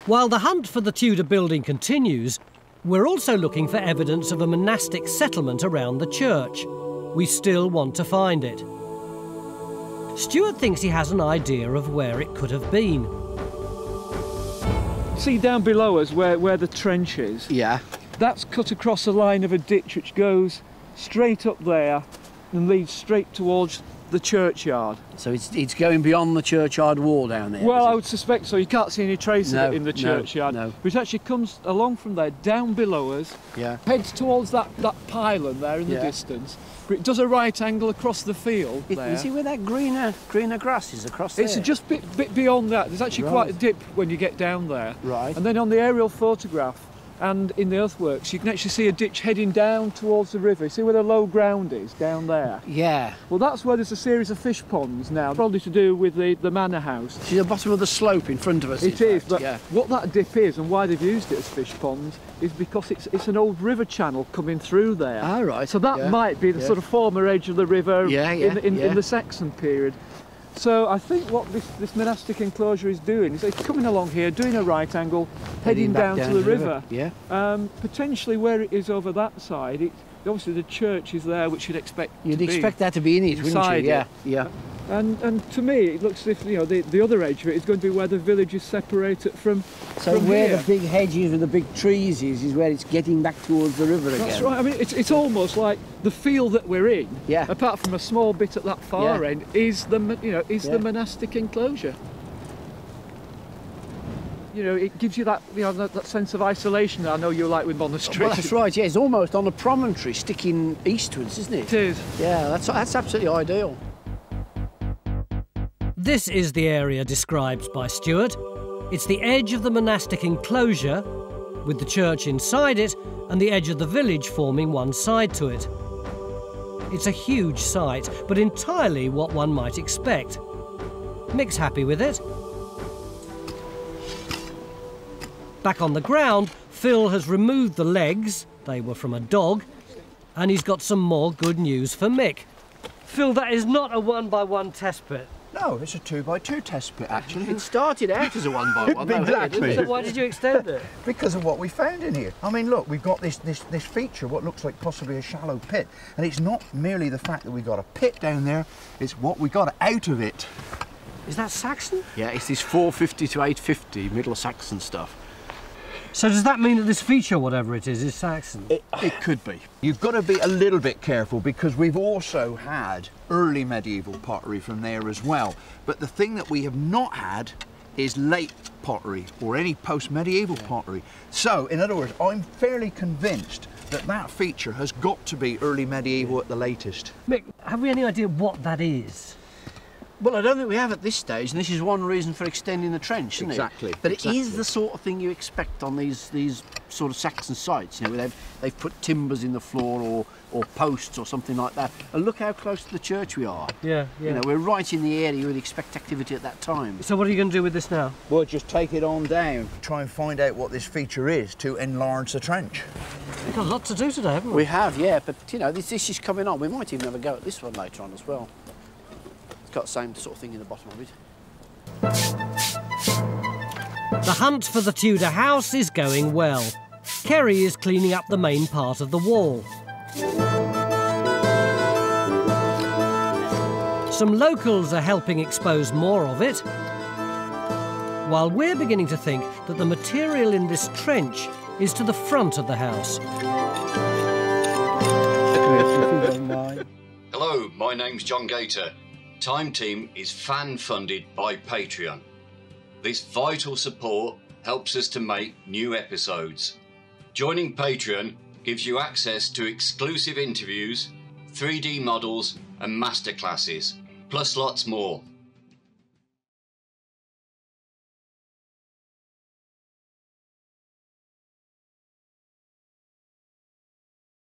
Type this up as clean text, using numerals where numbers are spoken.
While the hunt for the Tudor building continues, we're also looking for evidence of a monastic settlement around the church. We still want to find it. Stewart thinks he has an idea of where it could have been. See down below us where the trench is? Yeah. That's cut across the line of a ditch which goes straight up there and leads straight towards the churchyard. So it's going beyond the churchyard wall down there? Well, I would suspect so. You can't see any trace of it in the churchyard. No. But it actually comes along from there, down below us, heads towards that pylon there in the distance. But it does a right angle across the field there. You see where that greener grass is across there? It's just a bit beyond that. There's actually quite a dip when you get down there. Right. And then on the aerial photograph and in the earthworks, you can actually see a ditch heading down towards the river. See where the low ground is down there? Yeah. Well, that's where there's a series of fish ponds now, probably to do with the manor house. See the bottom of the slope in front of us? It is, but what that dip is and why they've used it as fish ponds is because it's an old river channel coming through there. Ah, right. So that might be the sort of former edge of the river in the Saxon period. So I think what this monastic enclosure is doing is it's coming along here, doing a right angle, heading down to the river. Yeah. Potentially where it is over that side, obviously the church is there, which you'd expect that to be in it, wouldn't you? Yeah. Yeah. And to me, it looks as if the other edge of it is going to be where the village is separated from. So where the big hedges and the big trees is where it's getting back towards the river again. That's right. I mean, it's almost like the field that we're in. Yeah. Apart from a small bit at that far end, is the the monastic enclosure. It gives you that that sense of isolation that I know you like with monasteries. Well, that's right. Yeah, it's almost on a promontory sticking eastwards, isn't it? It is. Yeah, that's absolutely ideal. This is the area described by Stewart. It's the edge of the monastic enclosure, with the church inside it and the edge of the village forming one side to it. It's a huge site, but entirely what one might expect. Mick's happy with it. Back on the ground, Phil has removed the legs, they were from a dog, and he's got some more good news for Mick. Phil, that is not a 1x1 test pit. No, it's a 2x2 test pit, actually. It started out as a 1x1. Exactly. So why did you extend it? Because of what we found in here. I mean, look, we've got this feature, what looks like possibly a shallow pit. And it's not merely the fact that we got a pit down there, it's what we got out of it. Is that Saxon? Yeah, it's this 450 to 850 Middle Saxon stuff. So does that mean that this feature, whatever it is Saxon? It could be. You've got to be a little bit careful because we've also had early medieval pottery from there as well. But the thing that we have not had is late pottery or any post-medieval pottery. So, in other words, I'm fairly convinced that that feature has got to be early medieval at the latest. Mick, have we any idea what that is? Well, I don't think we have at this stage, and this is one reason for extending the trench, isn't it? Exactly. But it is the sort of thing you expect on these sort of Saxon sites, where they've put timbers in the floor or posts or something like that. And look how close to the church we are. Yeah. We're right in the area you would expect activity at that time. So what are you going to do with this now? We'll just take it on down, try and find out what this feature is to enlarge the trench. We've got a lot to do today, haven't we? We have, yeah, but this is coming on. We might even have a go at this one later on as well. Got the same sort of thing in the bottom of it. The hunt for the Tudor house is going well. Kerry is cleaning up the main part of the wall. Some locals are helping expose more of it, while we're beginning to think that the material in this trench is to the front of the house. Hello, my name's John Gator. Time Team is fan-funded by Patreon. This vital support helps us to make new episodes. Joining Patreon gives you access to exclusive interviews, 3D models and masterclasses, plus lots more.